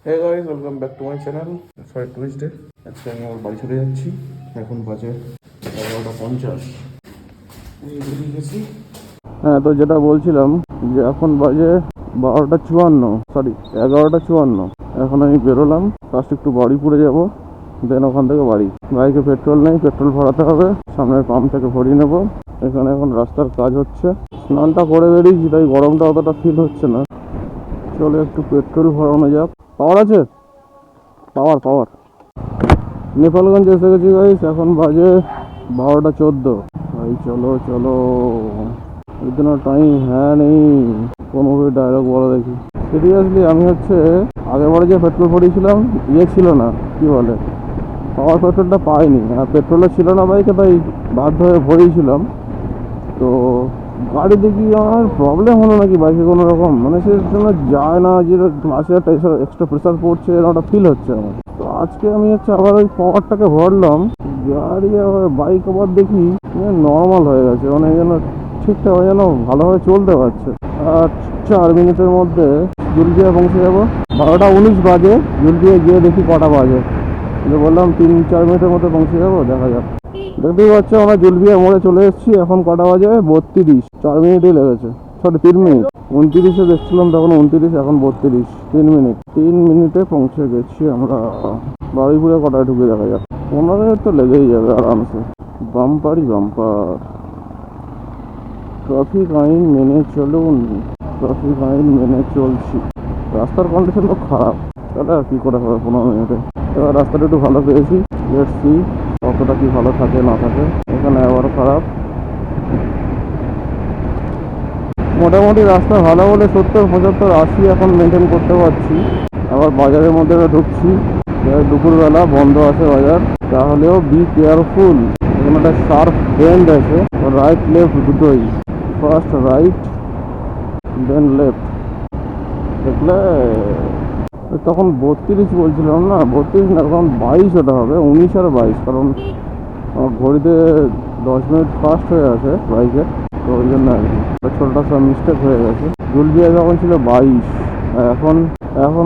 Hey guys, welcome back to my channel. Sorry, Tuesday. আজকে আমি আমার বাড়ি চলে যাচ্ছি। এখন বাজে 11:50। বেরিয়ে গেছি। হ্যাঁ, তো যেটা বলছিলাম যে এখন বাজে 12:54, সরি 11:54। এখন আমি বেরোলাম, ফার্স্ট একটু বাড়িপুরে যাবো, দেন ওখান থেকে বাড়ি। বাইকে পেট্রোল নেই, পেট্রোল ভরাতে হবে, সামনের পাম্প থেকে ভরিয়ে নেবো। এখানে এখন রাস্তার কাজ হচ্ছে। স্নানটা করে বেরিয়েছি, তাই গরমটা অতটা ফিল হচ্ছে না। চলে একটু পেট্রোল ভরানো যাক। পাওয়ার আছে, পাওয়ার পাওয়ার। নেপালগঞ্জ এসে গেছি গাইস, এখন বাজে 12:14। ভাই চলো চলো, ইতনা টাইম হ্যাঁ নেই। কোনো ডায়লগ বলো দেখি। সিরিয়াসলি আমি আগেবারে যে পেট্রোল ভরিয়েছিলাম ছিল না, কি বলে, পাওয়ার পেট্রোলটা পাইনি। আর পেট্রোলও ছিল না বাইকে, তাই বাধ্য হয়ে ভরিয়েছিলাম। তো গাড়ি দেখি আমার প্রবলেম হলো নাকি বাইকে কোনো রকম, মানে সে জন্য যায় না, যে মাসে একটা এক্সট্রা প্রেশার পড়ছে, এরকম একটা ফিল হচ্ছে আমার। তো আজকে আমি আবার ওই পাওয়ারটাকে ভরলাম, গাড়ি আবার বাইক আবার দেখি নর্মাল হয়ে গেছে, মানে যেন ঠিকঠাক যেন ভালোভাবে চলতে পারছে। আর 4 মিনিটের মধ্যে জুলবিয়া পৌঁছে যাবো। 12:19 বাজে, জুলবিয়া গিয়ে দেখি কটা বাজে। যে বললাম 3-4 মিনিটের মধ্যে পৌঁছে যাবো, দেখা যাক। দেখতেই পাচ্ছ আমরা জুলবিয়া মোড়ে চলে এসেছি। এখন কটা বাজে? 32। 4 মিনিটই লেগেছে, সরি 3 মিনিট। 29-এ দেখছিলাম তখন 29, এখন 32। 3 মিনিট, 3 মিনিটে পৌঁছে গেছি আমরা বাড়িপুরে। কটায় ঢুকে দেখা যাক। 15 মিনিট তো লেগেই যাবে আরামসে। বাম্পারই বাম্পার। ট্রাফিক আইন মেনে চলুন, ট্রাফিক আইন মেনে চলছি। রাস্তার কন্ডিশন তো খারাপ, তাহলে আর কি করে হবে 15 মিনিটে। এবার রাস্তাটা একটু ভালো পেয়েছি, লেটস সি কতটা কি ভালো থাকে না থাকে। এখানে আবার খারাপ। মোটামুটি রাস্তা ভালো বলে 70-75-80 এখন মেনটেন করতে পারছি। আবার বাজারের মধ্যে ঢুকছি, দুপুরবেলা বন্ধ আছে বাজার, তাহলেও বি কেয়ারফুল। এখানে একটা শার্প বেন্ড আছে, রাইট লেফট দুটোই। ফার্স্ট রাইট, দেন লেফট। দেখলে তখন 32 বলছিলাম না, 32 না, তখন 22 ওটা হবে, 19 আর 22। কারণ আমার ঘড়িতে 10 মিনিট ফাস্ট হয়ে আছে বাইকে, তো ওই জন্য আর কি ছোটটা সব মিস্টেক হয়ে গেছে। জুলবিয়া যখন ছিল 22, এখন এখন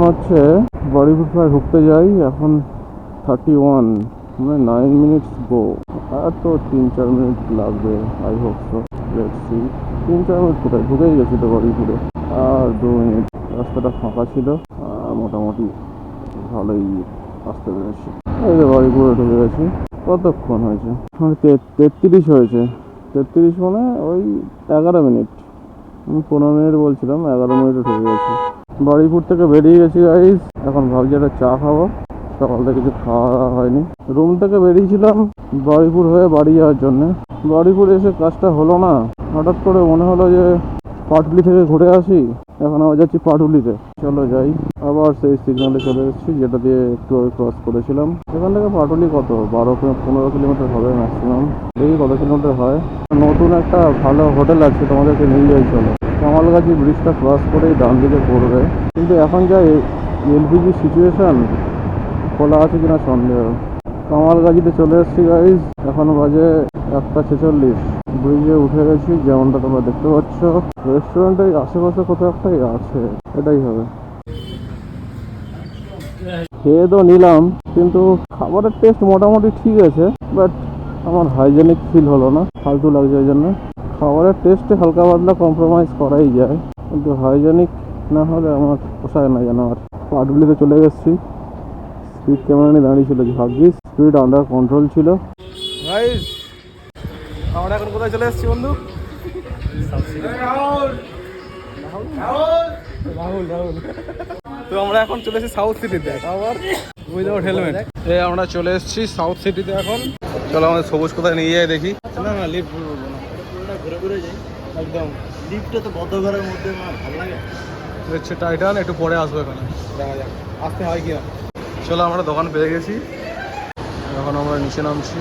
বাড়িপুর প্রায় ঢুকতে যাই, এখন 31, মানে 9 মিনিটস গো। আর তো 3-4 মিনিট লাগবে, I hope so, let's see. 3-4 minute কোথায়, ঢুকেই গেছি তো বাড়িপুরে। আর 2 মিনিট। রাস্তাটা ফাঁকা ছিল, মোটামুটি ভালোই আসতে পেরেছি। এই যে বাড়িপুরে ঢুকে গেছি। কতক্ষণ হয়েছে? 33 হয়েছে। 33 মানে ওই 11 মিনিট। আমি 15 মিনিট বলছিলাম, 11 মিনিটে ঢুকে গেছি। বাড়িপুর থেকে বেরিয়ে গেছি গাইস। এখন ভাবছি একটা চা খাবো, সকাল থেকে কিছু খাওয়া দাওয়া হয়নি। রুম থেকে বেরিয়েছিলাম বাড়িপুর হয়ে বাড়ি যাওয়ার জন্য। বাড়িপুর এসে কাজটা হলো না, হঠাৎ করে মনে হলো যে পাটুলি থেকে ঘুরে আসি। এখন আবার যাচ্ছি পাটুলিতে, চলো যাই। আবার সেই সিগনালে চলে এসেছি যেটা দিয়ে একটু ক্রস করেছিলাম। এখান থেকে পাটুলি কত 12-15 কিলোমিটার হবে ম্যাক্সিমাম। দেখি কত কিলোমিটার হয়। নতুন একটা ভালো হোটেল আছে, তোমাদেরকে নিয়ে যাই চলো। কামালগাছি ব্রিজটা ক্রস করেই ডান দিকে পড়বে, কিন্তু এখন যা এলপিজি সিচুয়েশন, খোলা আছে কিনা সন্দেহ। কামালগাছিতে চলে এসেছি গাইজ, এখন বাজে 1:46। ব্রিজে উঠে গেছি, যেমনটা তোমরা দেখতে পাচ্ছ। রেস্টুরেন্টের আশেপাশে কোথাও একটাই আছে, এটাই হবে। খেয়ে তো নিলাম, কিন্তু খাবারের টেস্ট মোটামুটি ঠিক আছে, বাট আমার হাইজেনিক ফিল হলো না, ফালতু লাগছে। ওই জন্য খাবারের টেস্টে হালকা পাতলা কম্প্রোমাইজ করাই যায়, কিন্তু হাইজেনিক না হলে আমার পোষায় না যেন। আর পাটুলিতে চলে এসেছি। স্পিড ক্যামেরা নিয়ে দাঁড়িয়েছিল, ভাগ্যিস স্পিড আন্ডার কন্ট্রোল ছিল। গাইস, আমরা এখন কোথায় চলে এসেছি বন্ধু? রাহুল তো আমরা এখন চলে এসেছি সাউথ সিটিতে, আবার উইদাউট হেলমেট। আমরা চলে এসেছি সাউথ সিটিতে এখন। চলো আমাদের সবুজ কোথায় নিয়ে যায় দেখি। না না, লিফট বলবো না, ঘুরে ঘুরে যাই একদম। লিফটে তো বদ্ধ ঘরের মধ্যে ভালো লাগে। হচ্ছে টাইটান, একটু পরে আসবো এখানে, দেখা যাক আসতে হয় কি না। চলো আমরা দোকান পেয়ে গেছি, এখন আমরা নিচে নামছি।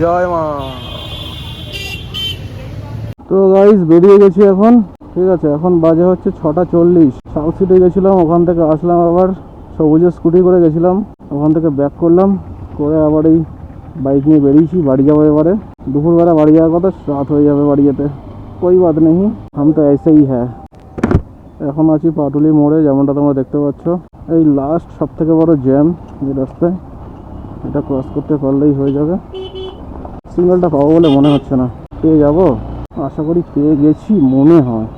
জয় মা। তো গাইস বেরিয়ে গেছি এখন, ঠিক আছে। এখন বাজে 6:40। সাউথ সিটি গেছিলাম, ওখান থেকে আসলাম, আবার সবুজের স্কুটি করে গেছিলাম, ওখান থেকে ব্যাক করলাম, করে আবার এই বাইক নিয়ে বেরিয়েছি, বাড়ি যাবো এবারে। দুপুরবেলা বাড়ি যাওয়ার কথা, রাত হয়ে যাবে বাড়ি যেতে। কোই বাত নেই, হাম তো ऐसे ही है। এখন আছি পাটুলি মোড়ে, যেমনটা তোমরা দেখতে পাচ্ছ। এই লাস্ট সব থেকে বড় জ্যাম এই রাস্তায়, এটা ক্রস করতে পারলেই হয়ে যাবে। সিগন্যালটা পাবো বলে মনে হচ্ছে না, পেয়ে যাবো আশা করি, পেয়ে গেছি মনে হয়।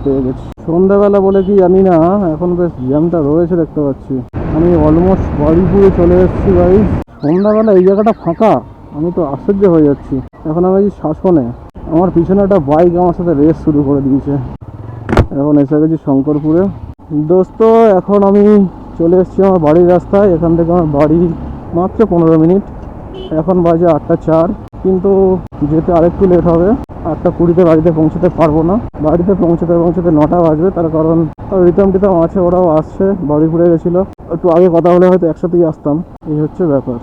পেয়ে গেছি। সন্ধ্যাবেলা বলে কি জানি না, এখন বেশ জ্যামটা রয়েছে দেখতে পাচ্ছি। আমি অলমোস্ট বাড়িপুরে চলে এসেছি ভাই। সন্ধ্যাবেলা এই জায়গাটা ফাঁকা, আমি তো আশ্চর্য হয়ে যাচ্ছি। এখন আমি শাসনে, আমার পিছনে একটা বাইক আমার সাথে রেস শুরু করে দিয়েছে। এখন এসে গেছি শঙ্করপুরে। দোস্ত এখন আমি চলে এসেছি আমার বাড়ির রাস্তায়। এখান থেকে আমার বাড়ি মাত্র 15 মিনিট। এখন বাজে 8:04, কিন্তু যেতে আরেকটু লেট হবে। 8:20-তে বাড়িতে পৌঁছতে পারবো না। বাড়িতে পৌঁছতে 9টা বাজবে, তার কারণ রিতম আছে, ওরাও আসছে, বাড়ি ঘুরে গেছিলো। একটু আগে কথা হলে হয়তো একসাথেই আসতাম, এই হচ্ছে ব্যাপার।